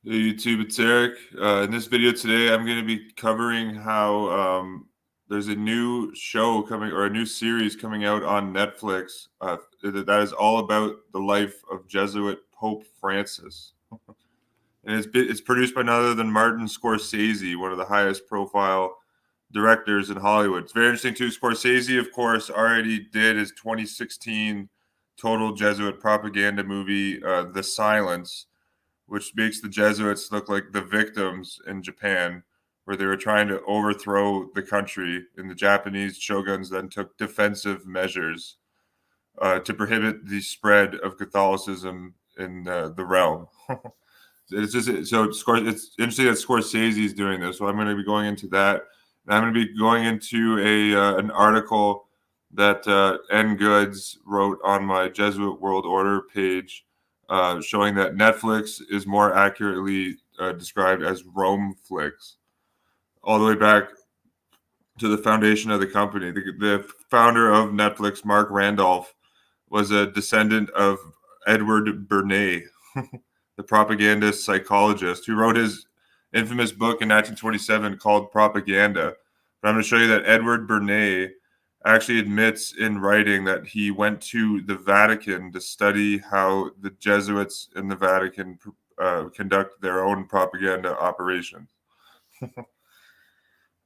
Hey YouTube, it's Eric. In this video today, I'm going to be covering how there's a new show coming or a new series coming out on Netflix that is all about the life of Jesuit Pope Francis. And it's produced by none other than Martin Scorsese, one of the highest profile directors in Hollywood. It's very interesting too. Scorsese, of course, already did his 2016 total Jesuit propaganda movie, The Silence, which makes the Jesuits look like the victims in Japan, where they were trying to overthrow the country, and the Japanese shoguns then took defensive measures to prohibit the spread of Catholicism in the realm. It's interesting that Scorsese is doing this, so I'm going to be going into that. And I'm going to be going into an article that N. Goods wrote on my Jesuit World Order page, showing that Netflix is more accurately described as Romeflix, all the way back to the foundation of the company. The founder of Netflix, Mark Randolph, was a descendant of Edward Bernays, the propagandist psychologist who wrote his infamous book in 1927 called Propaganda. But I'm going to show you that Edward Bernays actually admits in writing that he went to the Vatican to study how the Jesuits in the Vatican conduct their own propaganda operations.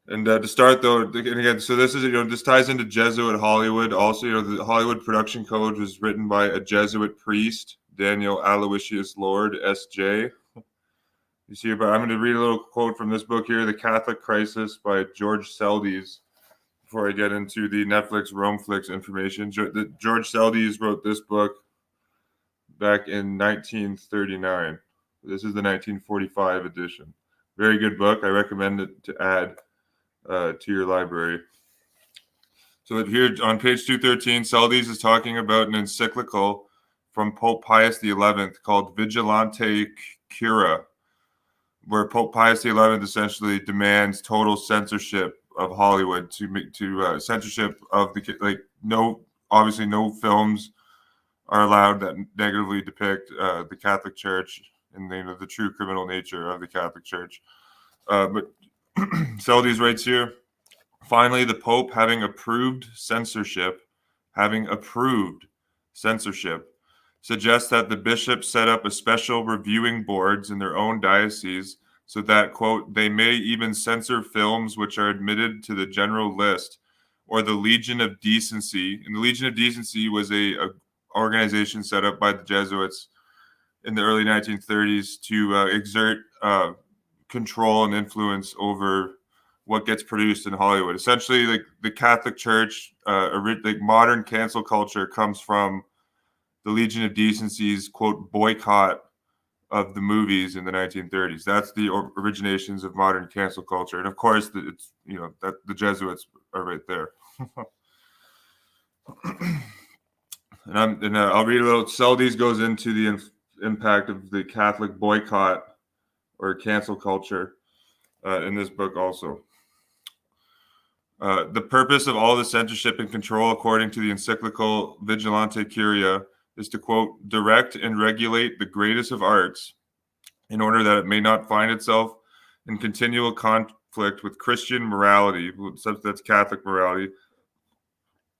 And to start, though, and again, so this is, this ties into Jesuit Hollywood. Also, the Hollywood production code was written by a Jesuit priest, Daniel Aloysius Lord, S.J. You see, but I'm going to read a little quote from this book here, The Catholic Crisis by George Seldes, before I get into the Netflix Romeflix information. George Seldes wrote this book back in 1939. This is the 1945 edition. Very good book. I recommend it to add to your library. So here on page 213, Seldes is talking about an encyclical from Pope Pius XI called Vigilante Cura, where Pope Pius XI essentially demands total censorship of Hollywood, to censorship of obviously no films are allowed that negatively depict the Catholic Church and the true criminal nature of the Catholic Church. But Seldes writes here, finally, the Pope having approved censorship, suggests that the bishops set up a special reviewing boards in their own diocese so that, quote, they may even censor films which are admitted to the general list, or the Legion of Decency. And the Legion of Decency was a organization set up by the Jesuits in the early 1930s to exert control and influence over what gets produced in Hollywood. Essentially, like the Catholic Church, modern cancel culture comes from the Legion of Decency's, quote, boycott of the movies in the 1930s. That's the originations of modern cancel culture. And of course, that the Jesuits are right there. I'll read a little. Seldes goes into the impact of the Catholic boycott or cancel culture in this book also. The purpose of all the censorship and control, according to the encyclical Vigilante Curia, is to, quote, direct and regulate the greatest of arts in order that it may not find itself in continual conflict with Christian morality, that's Catholic morality,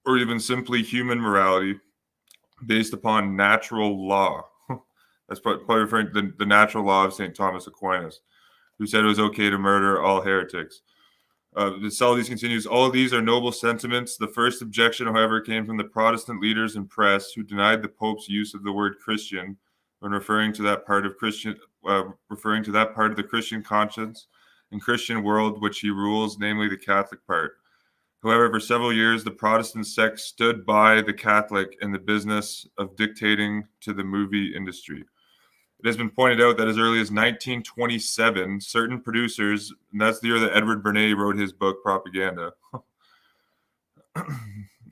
or even simply human morality based upon natural law. That's probably referring to the natural law of St. Thomas Aquinas, who said it was okay to murder all heretics. Seldes continues, all of these are noble sentiments. The first objection, however, came from the Protestant leaders and press who denied the Pope's use of the word Christian when referring to that part of the Christian conscience and Christian world which he rules, namely the Catholic part. However, for several years, the Protestant sect stood by the Catholic in the business of dictating to the movie industry. It has been pointed out that as early as 1927, certain producers, and that's the year that Edward Bernays wrote his book, Propaganda.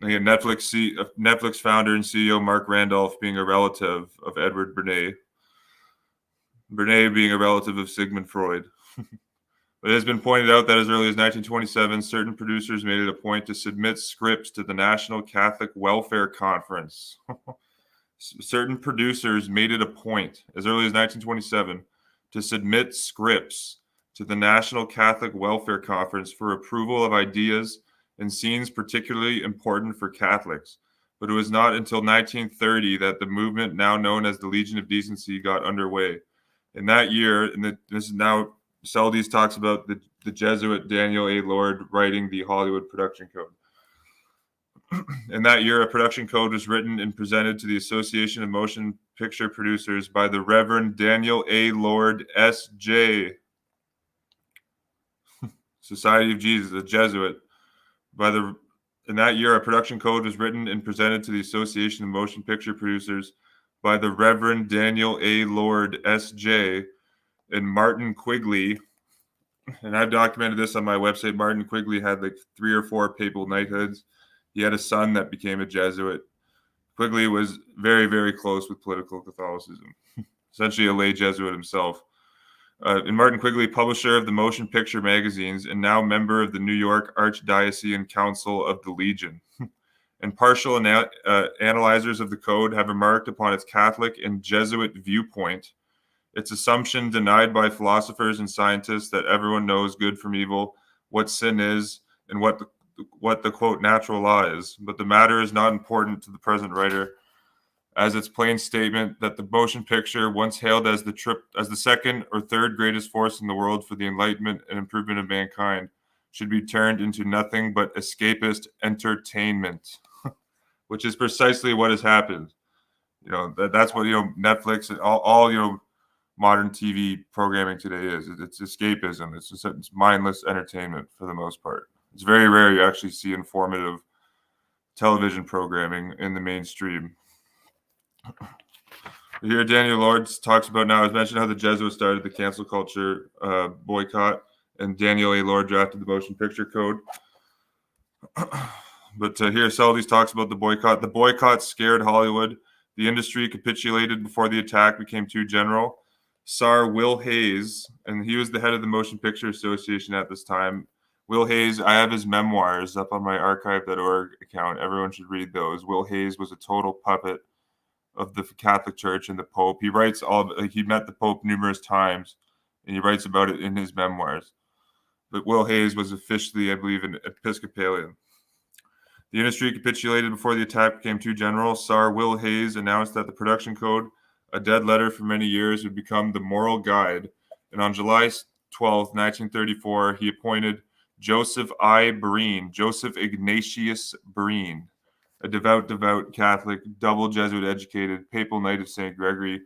Again, Netflix founder and CEO Mark Randolph being a relative of Edward Bernays. Bernays being a relative of Sigmund Freud. But it has been pointed out that as early as 1927, certain producers made it a point to submit scripts to the National Catholic Welfare Conference. Certain producers made it a point, as early as 1927, to submit scripts to the National Catholic Welfare Conference for approval of ideas and scenes particularly important for Catholics. But it was not until 1930 that the movement now known as the Legion of Decency got underway. In that year, this is now Seldes talks about the Jesuit Daniel A. Lord writing the Hollywood Production Code. In that year, a production code was written and presented to the Association of Motion Picture Producers by the Reverend Daniel A. Lord, S.J., Society of Jesus, a Jesuit. In that year, a production code was written and presented to the Association of Motion Picture Producers by the Reverend Daniel A. Lord, S.J., and Martin Quigley. And I've documented this on my website. Martin Quigley had like 3 or 4 papal knighthoods. He had a son that became a Jesuit. Quigley was very, very close with political Catholicism, essentially a lay Jesuit himself. And Martin Quigley, publisher of the Motion Picture magazines and now member of the New York Archdiocesan Council of the Legion. And partial analyzers of the code have remarked upon its Catholic and Jesuit viewpoint, its assumption denied by philosophers and scientists that everyone knows good from evil, what sin is, and what the quote natural law is, but the matter is not important to the present writer, as its plain statement that the motion picture, once hailed as the second or third greatest force in the world for the enlightenment and improvement of mankind, should be turned into nothing but escapist entertainment, which is precisely what has happened. That's what Netflix and all modern TV programming today is. It's escapism. It's mindless entertainment for the most part. It's very rare you actually see informative television programming in the mainstream. Here, Daniel Lord talks about now, as mentioned, how the Jesuits started the cancel culture boycott, and Daniel A. Lord drafted the motion picture code. But here, Seldes talks about the boycott. The boycott scared Hollywood. The industry capitulated before the attack became too general. Tsar Will Hayes, and he was the head of the Motion Picture Association at this time. Will Hayes, I have his memoirs up on my archive.org account. Everyone should read those. Will Hayes was a total puppet of the Catholic Church and the Pope. He writes he met the Pope numerous times, and he writes about it in his memoirs. But Will Hayes was officially, I believe, an Episcopalian. The industry capitulated before the attack became too general. Tsar Will Hayes announced that the production code, a dead letter for many years, would become the moral guide. And on July 12, 1934, he appointed Joseph Ignatius Breen, a devout Catholic, double Jesuit educated, papal knight of St. Gregory,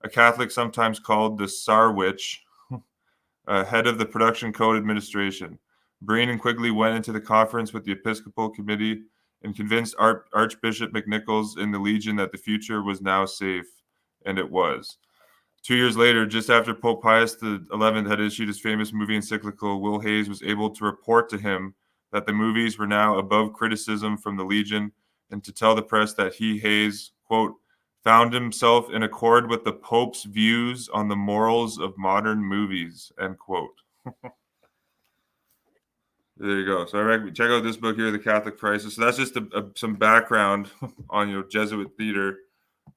a Catholic sometimes called the Tsarwich, head of the production code administration. Breen and Quigley went into the conference with the Episcopal Committee and convinced Archbishop McNichols in the Legion that the future was now safe, and it was. 2 years later, just after Pope Pius XI had issued his famous movie encyclical, Will Hayes was able to report to him that the movies were now above criticism from the Legion, and to tell the press that he, Hayes, quote, found himself in accord with the Pope's views on the morals of modern movies, end quote. There you go. So I recommend check out this book here, The Catholic Crisis. So that's just some background on Jesuit theater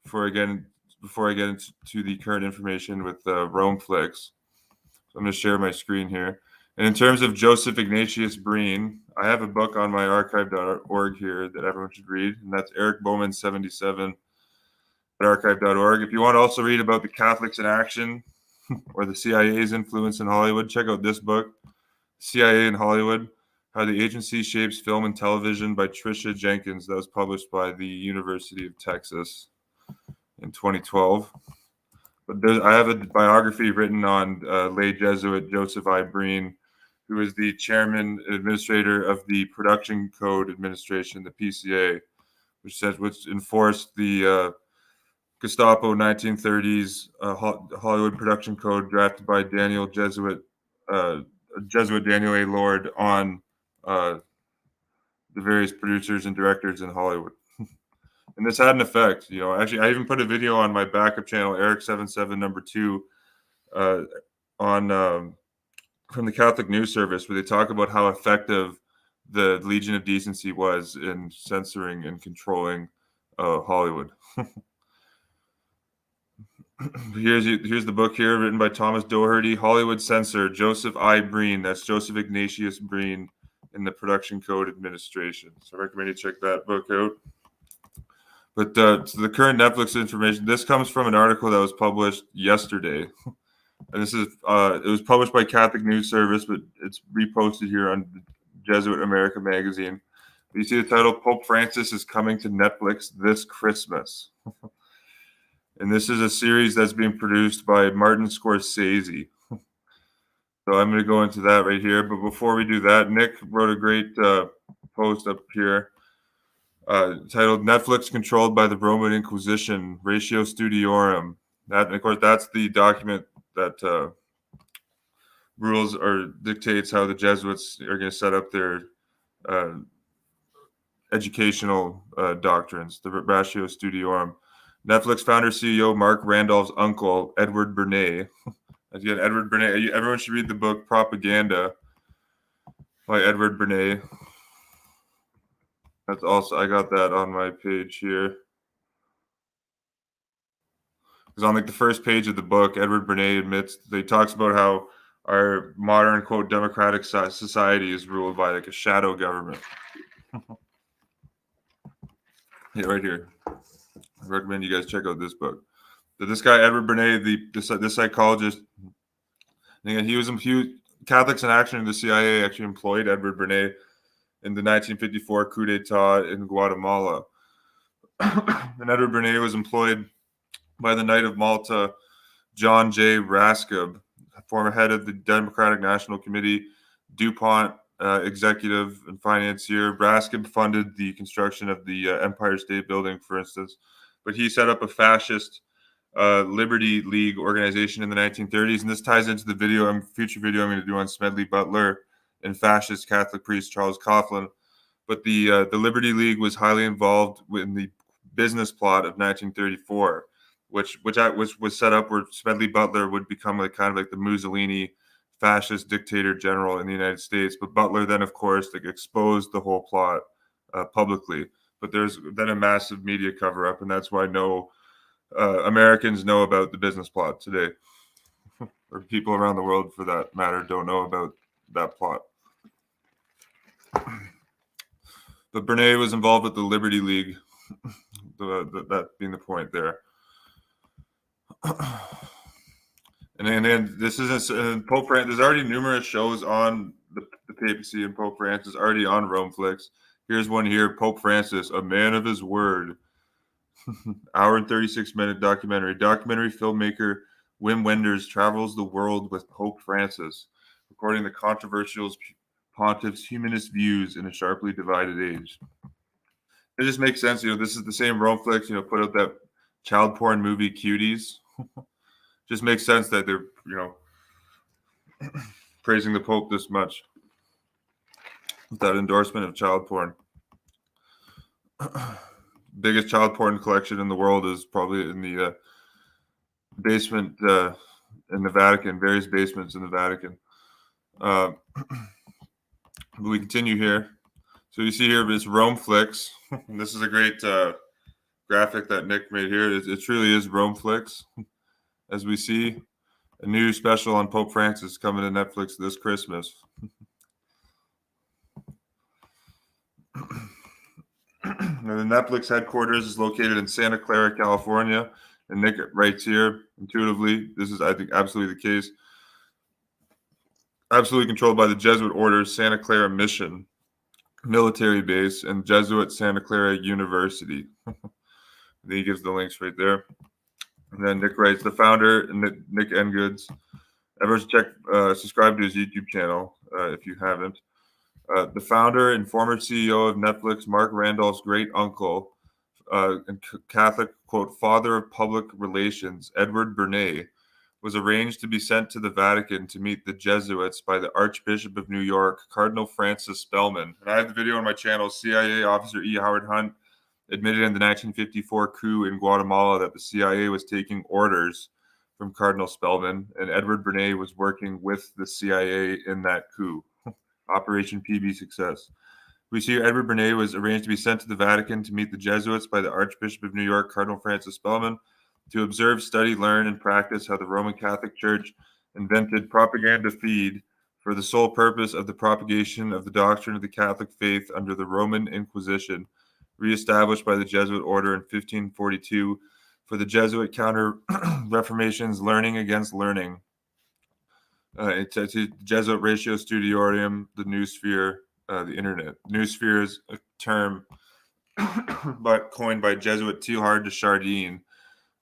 before I get into the current information with Romeflix. So I'm going to share my screen here. And in terms of Joseph Ignatius Breen, I have a book on my archive.org here that everyone should read, and that's Eric Bowman 77 at archive.org. If you want to also read about the Catholics in Action or the CIA's influence in Hollywood, check out this book, CIA in Hollywood, How the Agency Shapes Film and Television by Tricia Jenkins. That was published by the University of Texas in 2012. But I have a biography written on lay Jesuit Joseph I. Breen, who is the chairman and administrator of the Production Code Administration, the PCA, which enforced the Gestapo 1930s Hollywood Production Code drafted by Jesuit Daniel A. Lord on the various producers and directors in Hollywood. And this had an effect. Actually, I even put a video on my backup channel, Eric77 number 2, from the Catholic News Service, where they talk about how effective the Legion of Decency was in censoring and controlling Hollywood. Here's the book here, written by Thomas Doherty, Hollywood censor Joseph I. Breen. That's Joseph Ignatius Breen in the Production Code Administration. So I recommend you check that book out. But to the current Netflix information, this comes from an article that was published yesterday, and this is it was published by Catholic News Service, but it's reposted here on Jesuit America magazine. You see the title: Pope Francis is coming to Netflix this Christmas. And this is a series that's being produced by Martin Scorsese. So I'm going to go into that right here. But before we do that, Nick wrote a great post up here titled "Netflix Controlled by the Roman Inquisition, Ratio Studiorum." That, of course, that's the document that rules or dictates how the Jesuits are going to set up their educational doctrines, the Ratio Studiorum. Netflix founder CEO Mark Randolph's uncle, Edward Bernays. Again, Edward Bernays. Everyone should read the book Propaganda by Edward Bernays. That's also, I got that on my page here. Because on like the first page of the book, Edward Bernays admits, he talks about how our modern, quote, democratic society is ruled by like a shadow government. Yeah, right here. I recommend you guys check out this book. So this guy, Edward Bernays, the psychologist, and he was Catholics in Action in the CIA actually employed Edward Bernays in the 1954 coup d'etat in Guatemala. And Edward Bernays was employed by the Knight of Malta, John J. Raskob, former head of the Democratic National Committee, DuPont executive and financier. Raskob funded the construction of the Empire State Building, for instance, but he set up a fascist Liberty League organization in the 1930s, and this ties into the future video I'm going to do on Smedley Butler and fascist Catholic priest Charles Coughlin. But the Liberty League was highly involved in the business plot of 1934, which was set up where Smedley Butler would become like kind of like the Mussolini fascist dictator general in the United States. But Butler then, of course, like exposed the whole plot publicly. But there's then a massive media cover up, and that's why no Americans know about the business plot today, or people around the world, for that matter, don't know about that plot. But Bernays was involved with the Liberty League, that being the point there. And then this isn't Pope Francis. There's already numerous shows on the papacy and Pope Francis already on Romeflix. Here's one here: Pope Francis, a man of his word. Hour and 36-minute documentary. Documentary filmmaker Wim Wenders travels the world with Pope Francis, recording the controversial pontiff's humanist views in a sharply divided age. It just makes sense. This is the same Romeflix, put out that child porn movie Cuties. Just makes sense that they're, praising the Pope this much with that endorsement of child porn. Biggest child porn collection in the world is probably in the basement in the Vatican, various basements in the Vatican. But we continue here. So you see here is Romeflix. This is a great graphic that Nick made here. It truly is Romeflix. As we see, a new special on Pope Francis coming to Netflix this Christmas. Now, the Netflix headquarters is located in Santa Clara, California. And Nick writes here, intuitively, this is, I think, absolutely the case. Absolutely controlled by the Jesuit Order's Santa Clara Mission military base and Jesuit Santa Clara University. Then he gives the links right there. And then Nick writes, the founder, Nick Engoods. Everyone should subscribe to his YouTube channel if you haven't. The founder and former CEO of Netflix, Mark Randolph's great uncle and Catholic, quote, father of public relations, Edward Bernays, was arranged to be sent to the Vatican to meet the Jesuits by the Archbishop of New York, Cardinal Francis Spellman. And I have the video on my channel. CIA officer E. Howard Hunt admitted in the 1954 coup in Guatemala that the CIA was taking orders from Cardinal Spellman, and Edward Bernays was working with the CIA in that coup. Operation PB success. We see here Edward Bernays was arranged to be sent to the Vatican to meet the Jesuits by the Archbishop of New York, Cardinal Francis Spellman. to observe, study, learn, and practice how the Roman Catholic Church invented propaganda feed for the sole purpose of the propagation of the doctrine of the Catholic faith under the Roman Inquisition, reestablished by the Jesuit order in 1542 for the Jesuit counter Reformation's learning against learning. To Jesuit Ratio Studiorum, the Noosphere, the Internet. Noosphere is a term but coined by Jesuit Teilhard de Chardin,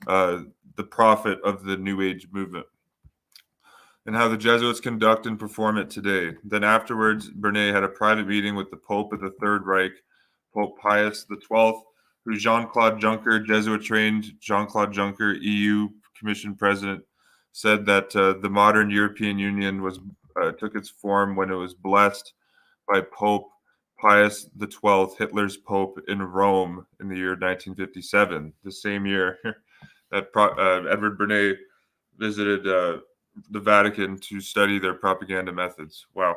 the prophet of the New Age movement, and how the Jesuits conduct and perform it today. Then afterwards, Bernet had a private meeting with the Pope of the Third Reich, Pope Pius XII, who Jean-Claude Juncker, Jesuit-trained Jean-Claude Juncker, EU Commission President, said that the modern European Union took its form when it was blessed by Pope Pius XII, Hitler's Pope in Rome in the year 1957, the same year that Edward Bernays visited the Vatican to study their propaganda methods. Wow.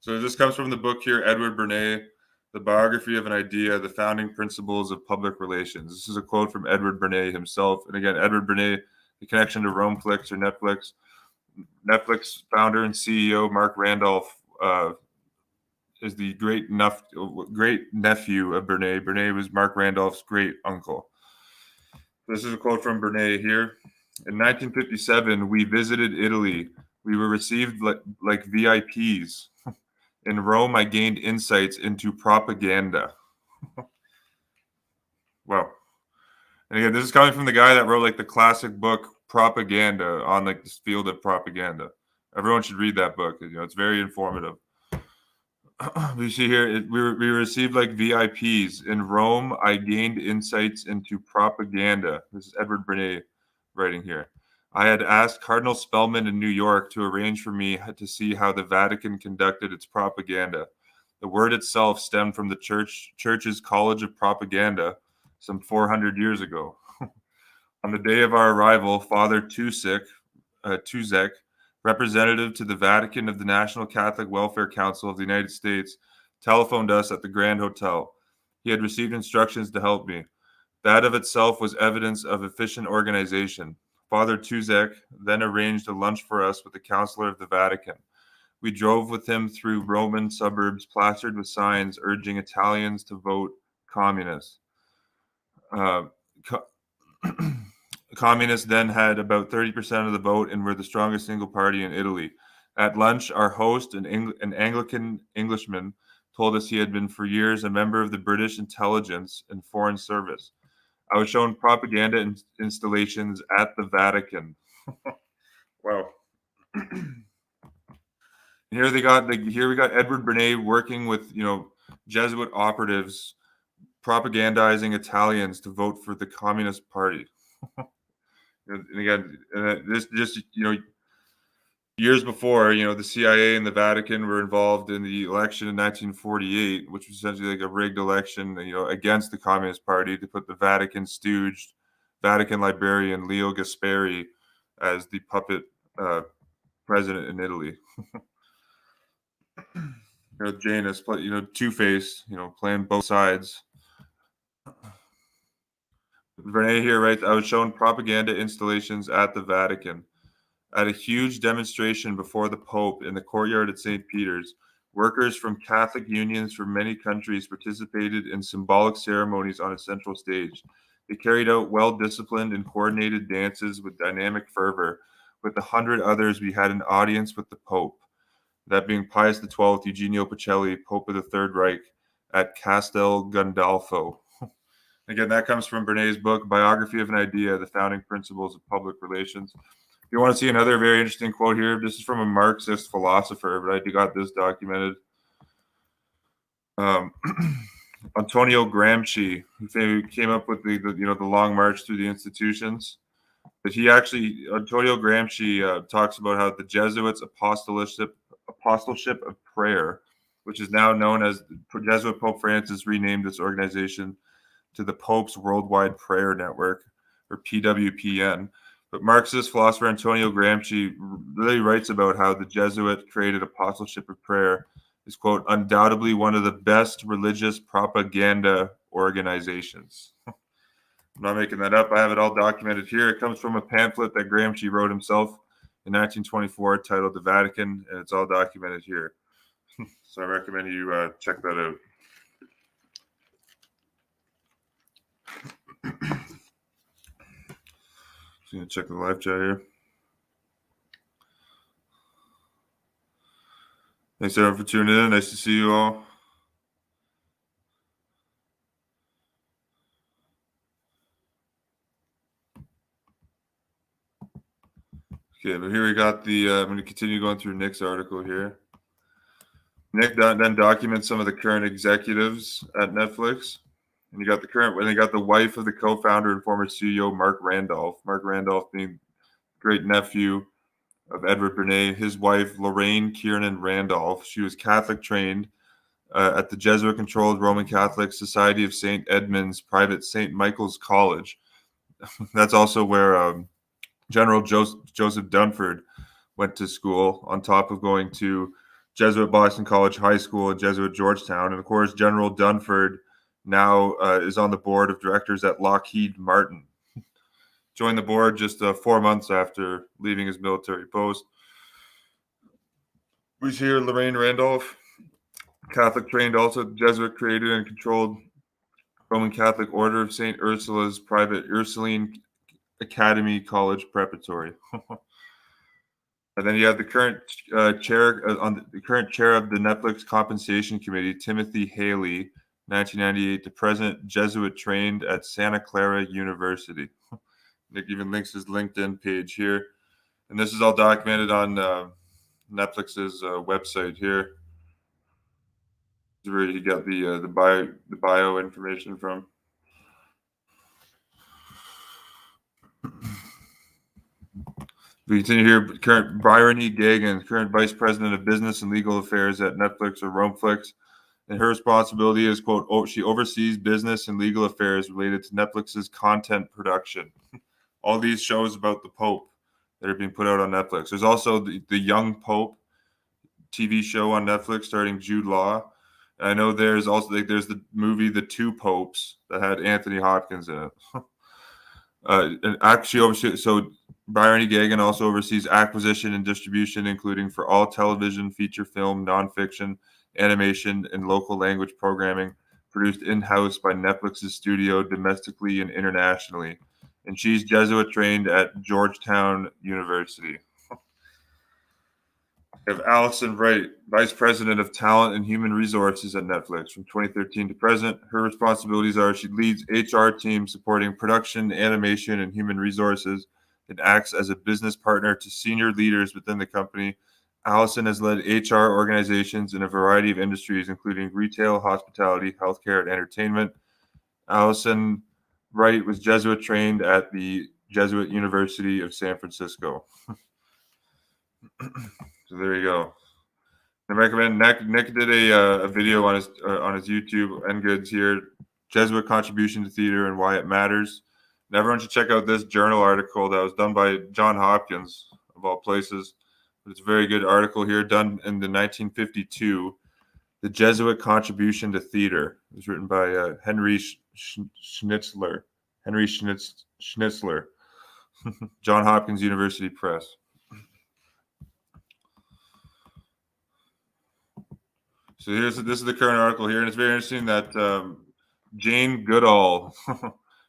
So this comes from the book here, Edward Bernays, The Biography of an Idea, The Founding Principles of Public Relations. This is a quote from Edward Bernays himself. And again, Edward Bernays, the connection to Romeflix or Netflix. Netflix founder and CEO Mark Randolph is the great nephew of Bernays. Bernays was Mark Randolph's great uncle. This is a quote from Bernays here. In 1957, we visited Italy. We were received like VIPs. In Rome, I gained insights into propaganda. Wow. And again, this is coming from the guy that wrote like the classic book Propaganda on like this field of propaganda. Everyone should read that book. You know, it's very informative. We see here, we received like VIPs. In Rome, I gained insights into propaganda. This is Edward Bernays writing here. I had asked Cardinal Spellman in New York to arrange for me to see how the Vatican conducted its propaganda. The word itself stemmed from the church's College of Propaganda some 400 years ago. On the day of our arrival, Father Tuzek, representative to the Vatican of the National Catholic Welfare Council of the United States, telephoned us at the Grand Hotel. He had received instructions to help me. That of itself was evidence of efficient organization. Father Tuzek then arranged a lunch for us with the counselor of the Vatican. We drove with him through Roman suburbs plastered with signs urging Italians to vote communist. Communists then had about 30% of the vote and were the strongest single party in Italy. At lunch, our host, an Anglican Englishman, told us he had been for years a member of the British intelligence and foreign service. I was shown propaganda installations at the Vatican. Wow. Here we got Edward Bernays working with Jesuit operatives propagandizing Italians to vote for the Communist Party. And again, this just years before, the CIA and the Vatican were involved in the election in 1948, which was essentially like a rigged election, against the Communist Party to put the Vatican stooge, Vatican librarian Leo Gasperi, as the puppet president in Italy. Janus, Two-Face, playing both sides. Bernays here writes, I was shown propaganda installations at the Vatican. At a huge demonstration before the Pope in the courtyard at St. Peter's, workers from Catholic unions from many countries participated in symbolic ceremonies on a central stage. They carried out well-disciplined and coordinated dances with dynamic fervor. With 100 others, we had an audience with the Pope, that being Pius XII, Eugenio Pacelli, Pope of the Third Reich, at Castel Gandolfo. Again, that comes from Bernays' book, Biography of an Idea, The Founding Principles of Public Relations. If you want to see another very interesting quote here, this is from a Marxist philosopher, but I got this documented. Antonio Gramsci, who came up with the Long March through the institutions. But Antonio Gramsci talks about how the Jesuits' apostoleship of prayer, which is now known as Jesuit Pope Francis, renamed this organization to the Pope's Worldwide Prayer Network, or PWPN. But Marxist philosopher Antonio Gramsci really writes about how the Jesuit created apostleship of prayer is, quote, undoubtedly one of the best religious propaganda organizations. I'm not making that up. I have it all documented here. It comes from a pamphlet that Gramsci wrote himself in 1924 titled The Vatican, and it's all documented here. So I recommend you check that out. Just gonna check the live chat here. Thanks everyone for tuning in. Nice to see you all. Okay, but here we got the. I'm going to continue going through Nick's article here. Nick then documents some of the current executives at Netflix, and you got the current. And you got the wife of the co-founder and former CEO Mark Randolph. Mark Randolph being great nephew of Edward Bernays. His wife Lorraine Kiernan Randolph. She was Catholic trained at the Jesuit-controlled Roman Catholic Society of St. Edmund's private St. Michael's College. That's also where General Joseph Dunford went to school, on top of going to Jesuit Boston College High School and Jesuit Georgetown. And of course, General Dunford now is on the board of directors at Lockheed Martin. Joined the board just 4 months after leaving his military post. We see here Lorraine Randolph, Catholic trained, also Jesuit created and controlled Roman Catholic Order of St. Ursula's private Ursuline Academy College Preparatory. And then you have the current chair the current chair of the Netflix Compensation Committee, Timothy Haley, 1998 to present, Jesuit trained at Santa Clara University. Nick even links his LinkedIn page here, and this is all documented on Netflix's website here. Where you got the bio information from. We continue here. Current Byron E. Gagan, current vice president of business and legal affairs at Netflix or Romeflix, and her responsibility is, quote, she oversees business and legal affairs related to Netflix's content production. All these shows about the Pope that are being put out on Netflix. There's also the Young Pope TV show on Netflix starring Jude Law. And I know there's also there's the movie The Two Popes that had Anthony Hopkins in it. And actually, so Byron E. Gagan also oversees acquisition and distribution, including for all television, feature film, nonfiction, animation, and local language programming produced in-house by Netflix's studio domestically and internationally. And she's Jesuit trained at Georgetown University. We have Allison Wright, Vice President of Talent and Human Resources at Netflix from 2013 to present. Her responsibilities are she leads HR teams supporting production, animation, and human resources, and acts as a business partner to senior leaders within the company. Allison has led HR organizations in a variety of industries, including retail, hospitality, healthcare, and entertainment. Allison Wright was Jesuit trained at the Jesuit University of San Francisco. So there you go. I recommend Nick did a video on his YouTube and goods here, Jesuit contribution to theater and why it matters. And everyone should check out this journal article that was done by John Hopkins, of all places. But it's a very good article here, done in the 1952. The Jesuit Contribution to Theater. It was written by Henry Schnitzler. Schnitzler. John Hopkins University Press. So this is the current article here, and it's very interesting that Jane Goodall,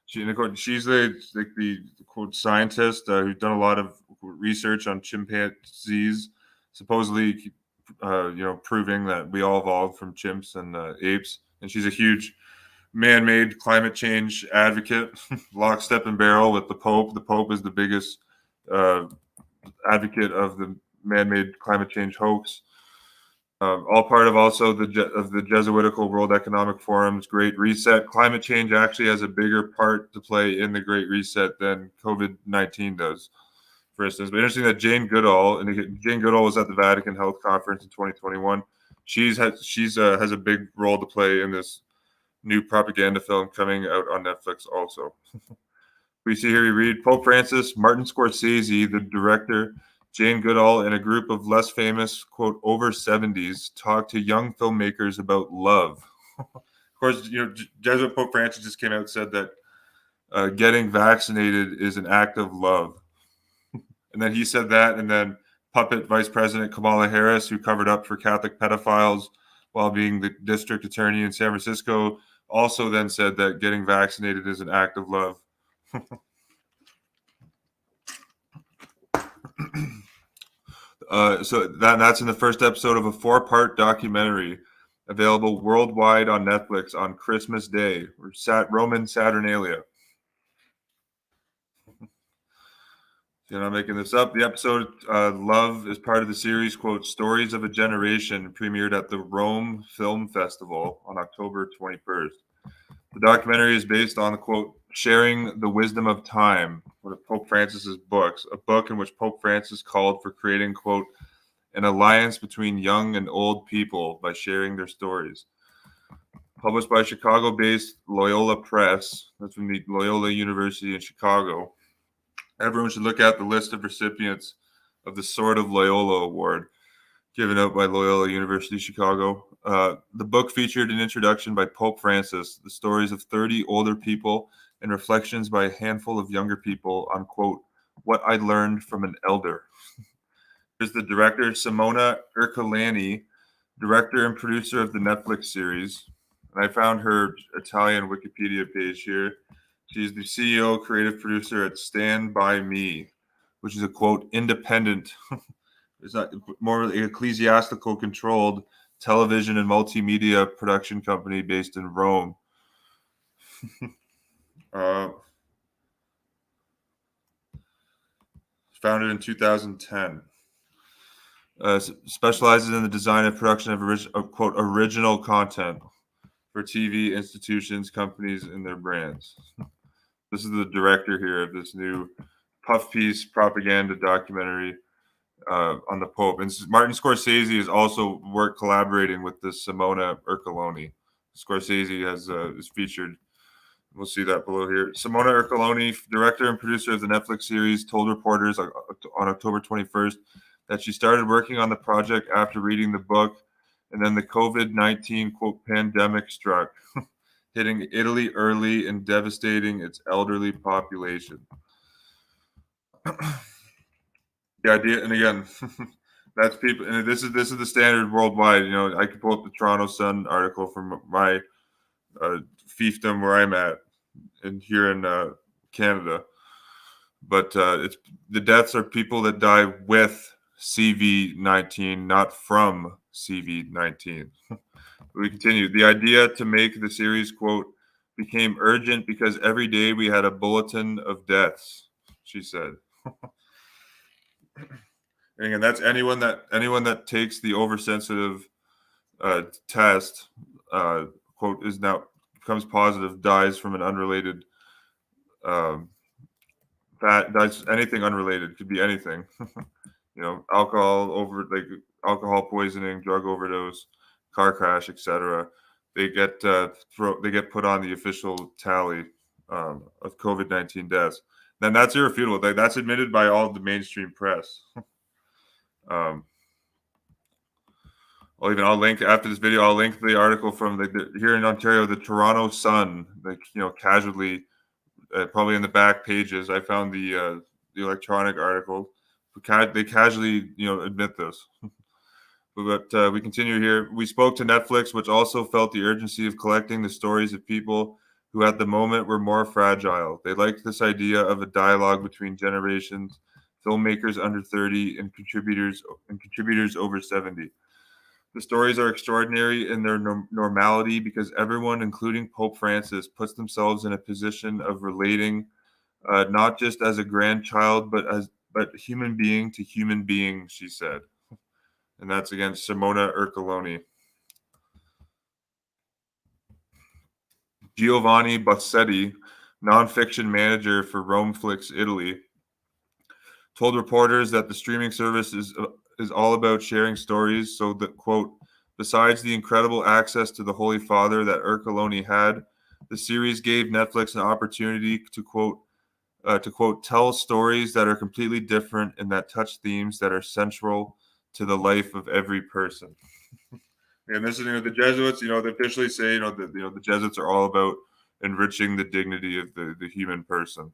she's the quote scientist who's done a lot of research on chimpanzees, supposedly proving that we all evolved from chimps and apes, and she's a huge man-made climate change advocate, lockstep and barrel with the Pope. The Pope is the biggest advocate of the man-made climate change hoax. All part of also the Jesuitical World Economic Forum's Great Reset. Climate change actually has a bigger part to play in the Great Reset than COVID-19 does, for instance. But interesting that Jane Goodall was at the Vatican Health Conference in 2021. She has a big role to play in this new propaganda film coming out on Netflix also. We see here, we read Pope Francis, Martin Scorsese, the director, Jane Goodall, and a group of less famous, quote, over 70s talk to young filmmakers about love. Of course, Jesuit Pope Francis just came out and said that getting vaccinated is an act of love. And then he said that, and then puppet Vice President Kamala Harris, who covered up for Catholic pedophiles while being the district attorney in San Francisco, also then said that getting vaccinated is an act of love. So that's in the first episode of a 4-part documentary available worldwide on Netflix on Christmas Day, or Roman Saturnalia. You're not making this up. The episode Love is part of the series, quote, Stories of a Generation, premiered at the Rome Film Festival on October 21st. The documentary is based on the, quote, Sharing the Wisdom of Time, one of Pope Francis's books, a book in which Pope Francis called for creating, quote, an alliance between young and old people by sharing their stories. Published by Chicago-based Loyola Press, that's from the Loyola University in Chicago. Everyone should look at the list of recipients of the Sword of Loyola Award, given out by Loyola University Chicago. The book featured an introduction by Pope Francis, the stories of 30 older people, and reflections by a handful of younger people on, quote, what I learned from an elder. There's the director, Simona Ercolani, director and producer of the Netflix series. And I found her Italian Wikipedia page here. She's the CEO, creative producer at Stand By Me, which is a, quote, independent, it's not more ecclesiastical controlled television and multimedia production company based in Rome. Founded in 2010. Specializes in the design and production of quote, original content for TV, institutions, companies, and their brands. This is the director here of this new puff piece propaganda documentary on the Pope. And Martin Scorsese is also collaborating with this Simona Ercolani. Scorsese is featured. We'll see that below here. Simona Ercolani, director and producer of the Netflix series, told reporters on October 21st that she started working on the project after reading the book, and then the COVID-19, quote, pandemic struck, hitting Italy early and devastating its elderly population. The idea, and again, that's people, and this is the standard worldwide. You know, I could pull up the Toronto Sun article from my fiefdom where I'm at, and here in Canada. But it's the deaths are people that die with CV-19, not from CV-19. We continue. The idea to make the series, quote, became urgent because every day we had a bulletin of deaths, she said. And again, that's anyone that takes the oversensitive test, quote, is now becomes positive, dies from an unrelated that's anything unrelated, could be anything. You know, alcohol poisoning, drug overdose, car crash, etc. They get put on the official tally of COVID-19 deaths. Then that's irrefutable. That's admitted by all of the mainstream press. I'll link after this video. I'll link the article from here in Ontario, the Toronto Sun. Casually, probably in the back pages, I found the electronic article. They casually, admit this. But we continue here. We spoke to Netflix, which also felt the urgency of collecting the stories of people who at the moment were more fragile. They liked this idea of a dialogue between generations, filmmakers under 30 and contributors over 70. The stories are extraordinary in their normality because everyone, including Pope Francis, puts themselves in a position of relating, not just as a grandchild, but human being to human being, she said. And that's against Simona Ercolani. Giovanni Bassetti, nonfiction manager for Romeflix Italy, told reporters that the streaming service is all about sharing stories, so that, quote, besides the incredible access to the Holy Father that Ercolani had, the series gave Netflix an opportunity to quote, tell stories that are completely different and that touch themes that are central to the life of every person. And this is, the Jesuits, they officially say, the Jesuits are all about enriching the dignity of the human person.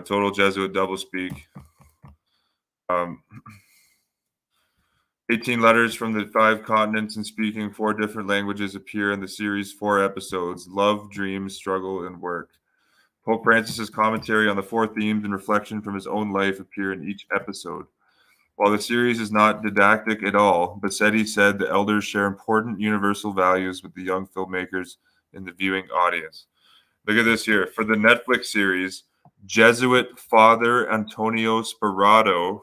Total Jesuit doublespeak. 18 letters from the 5 continents and speaking 4 different languages appear in the series' 4 episodes: love, dreams, struggle, and work. Pope Francis's commentary on the 4 themes and reflection from his own life appear in each episode. While the series is not didactic at all, Bassetti said the elders share important universal values with the young filmmakers in the viewing audience. Look at this here. For the Netflix series, Jesuit Father Antonio Sperato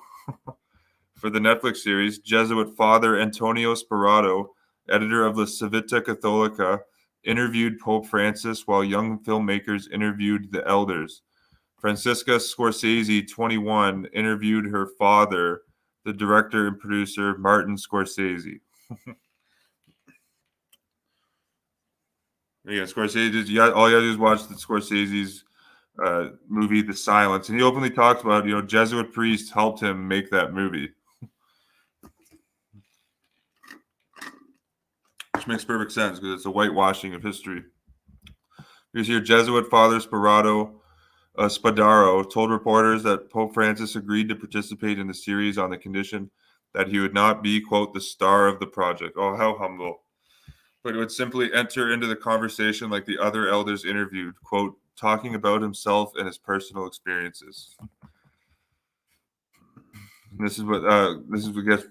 editor of La Civita Catholica, interviewed Pope Francis while young filmmakers interviewed the elders. Francisca Scorsese, 21, interviewed her father, the director and producer Martin Scorsese. Yeah, Scorsese. All you gotta do is watch the Scorsese's movie, The Silence, and he openly talks about Jesuit priests helped him make that movie, which makes perfect sense because it's a whitewashing of history. Here's your Jesuit Father Spadaro told reporters that Pope Francis agreed to participate in the series on the condition that he would not be, quote, the star of the project. Oh, how humble. But he would simply enter into the conversation like the other elders interviewed, quote, talking about himself and his personal experiences. This is what gets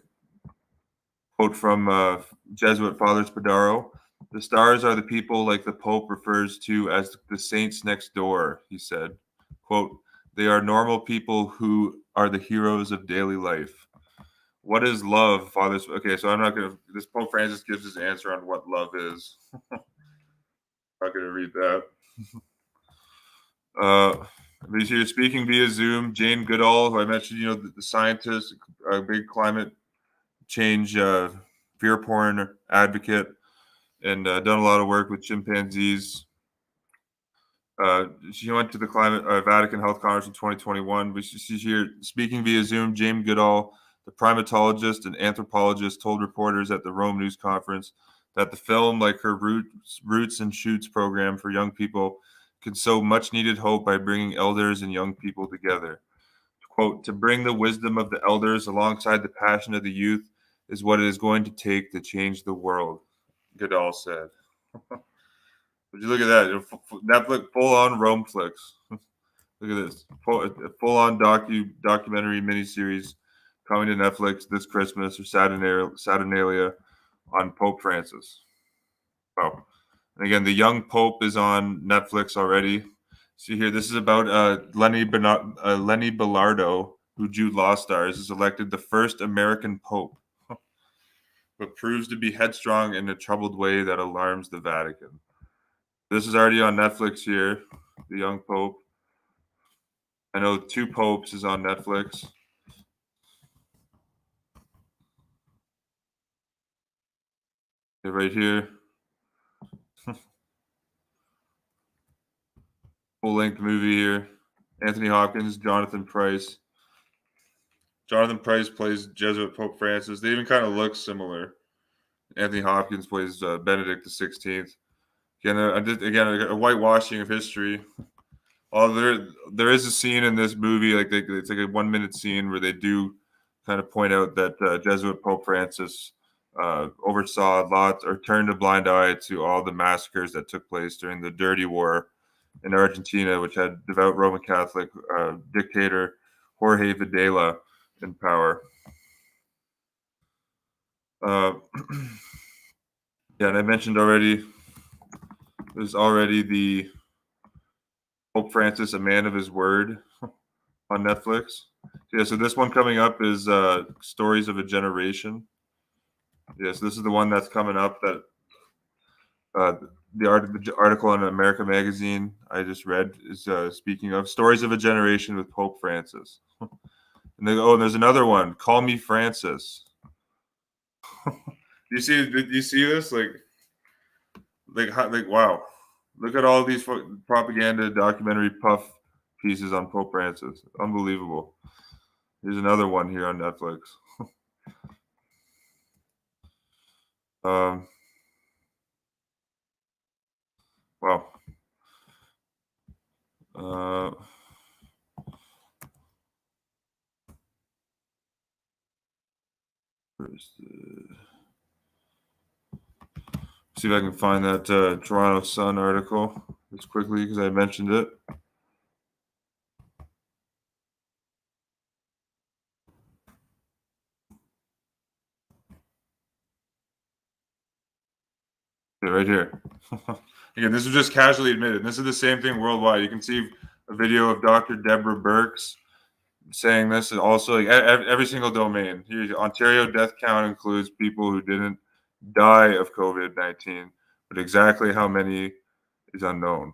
quote from Jesuit Father Spadaro. The stars are the people like the Pope refers to as the saints next door, he said. Quote, they are normal people who are the heroes of daily life. What is love, Father? Okay, so I'm not going to, this Pope Francis gives his answer on what love is. I'm not going to read that. These here speaking via Zoom, Jane Goodall, who I mentioned, the scientist, a big climate change fear porn advocate, and done a lot of work with chimpanzees. She went to the Vatican Health Congress in 2021. But she's here speaking via Zoom. Jane Goodall, the primatologist and anthropologist, told reporters at the Rome News Conference that the film, like her Roots and Shoots program for young people, could sow much needed hope by bringing elders and young people together. Quote, to bring the wisdom of the elders alongside the passion of the youth is what it is going to take to change the world, Goodall said. Would you look at that? Netflix, full-on Romeflix. Look at this. Full-on documentary miniseries coming to Netflix this Christmas, or Saturnalia, on Pope Francis. Oh. And again, The Young Pope is on Netflix already. See here, this is about Lenny Belardo, who Jude Law stars, is elected the first American Pope, but proves to be headstrong in a troubled way that alarms the Vatican. This is already on Netflix here, The Young Pope. I know Two Popes is on Netflix. Right here. Full-length movie here. Anthony Hopkins, Jonathan Pryce. Jonathan Pryce plays Jesuit Pope Francis. They even kind of look similar. Anthony Hopkins plays Benedict XVI. Again, a whitewashing of history. There is a scene in this movie, it's like a 1-minute scene where they do kind of point out that Jesuit Pope Francis oversaw lots or turned a blind eye to all the massacres that took place during the Dirty War in Argentina, which had devout Roman Catholic dictator Jorge Videla in power. Yeah, and I mentioned already, there's already the Pope Francis, A Man of His Word on Netflix. Yeah, so this one coming up is Stories of a Generation. Yes, this is the one that's coming up that the article on America Magazine I just read is speaking of Stories of a Generation with Pope Francis. And there's another one, Call Me Francis. Did you see this? Wow. Look at all these propaganda documentary puff pieces on Pope Francis. Unbelievable. Here's another one here on Netflix. Wow. Uh, see if I can find that Toronto Sun article just quickly because I mentioned it. Right here. Again, this was just casually admitted. This is the same thing worldwide. You can see a video of Dr. Deborah Birx saying this, and also like every single domain. Here, Ontario death count includes people who didn't die of COVID-19, but exactly how many is unknown.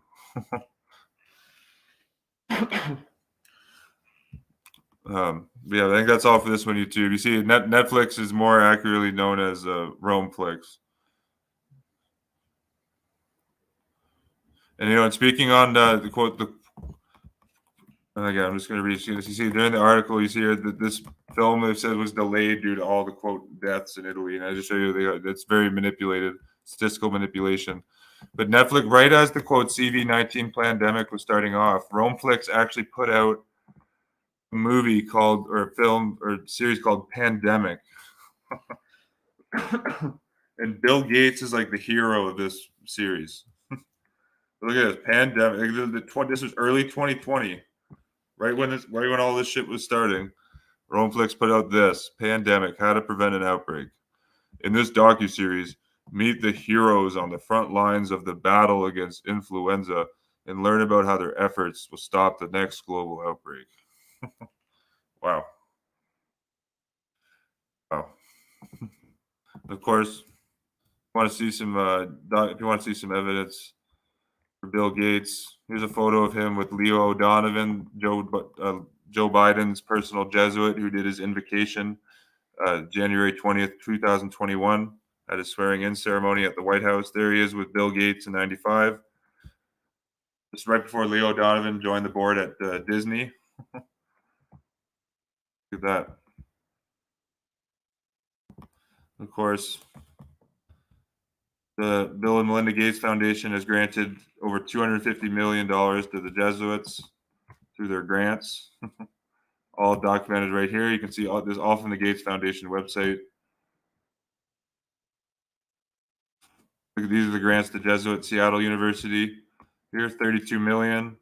Yeah, I think that's all for this one, YouTube. You see, Netflix is more accurately known as Romeflix. And and speaking on the quote, and again, I'm just going to read. You see, during the article, you see here that this film they said was delayed due to all the quote deaths in Italy, and I just show you that's very manipulated, statistical manipulation. But Netflix, right as the quote CV-19 pandemic was starting off, Romeflix actually put out a movie called, or a film or series called Pandemic. And Bill Gates is like the hero of this series. Look at this pandemic. This was early 2020, right when all this shit was starting. Romeflix put out this Pandemic: How to Prevent an Outbreak. In this docuseries, meet the heroes on the front lines of the battle against influenza and learn about how their efforts will stop the next global outbreak. Wow. Wow. Of course, want to see some if you want to see some evidence for Bill Gates, here's a photo of him with Leo O'Donovan, Joe Biden's personal Jesuit who did his invocation January 20th, 2021, at his swearing-in ceremony at the White House. There he is with Bill Gates in 95. Just right before Leo O'Donovan joined the board at Disney. Look at that. Of course, the Bill and Melinda Gates Foundation has granted over $250 million to the Jesuits through their grants. All documented right here. You can see this all from the Gates Foundation website. These are the grants to Jesuit Seattle University. Here, 32 million.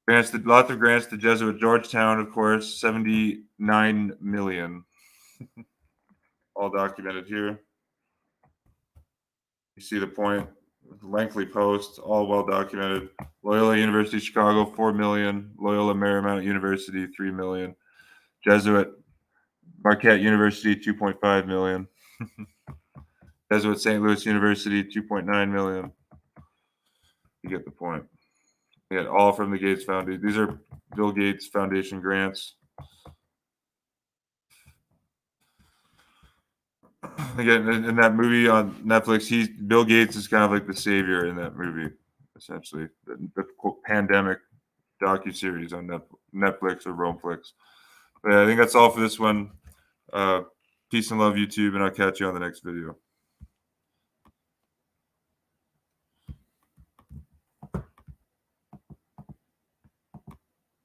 Lots of grants to Jesuit Georgetown, of course, 79 million. All documented here. You see the point. Lengthy post, all well documented. Loyola University Chicago, 4 million. Loyola Marymount University, 3 million. Jesuit Marquette University, 2.5 million. Jesuit St. Louis University, 2.9 million. You get the point. Yeah, all from the Gates Foundation. These are Bill Gates Foundation grants. Again, in that movie on Netflix, Bill Gates is kind of like the savior in that movie, essentially. The quote, pandemic docuseries on Netflix or Romeflix. But yeah, I think that's all for this one. Peace and love, YouTube, and I'll catch you on the next video.